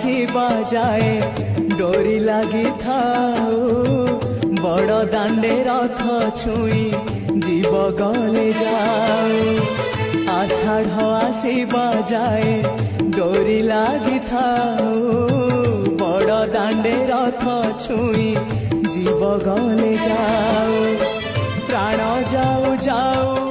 आसीबा जाए डोरी लगी थाओ बड़ दांडे रथ छुई जीव गले जाओ आषाढ़ आसीबा जाए डोरी लगी थाओ बड़ दांडे रथ छुई जीव गले जाओ प्राण जाऊ जाऊ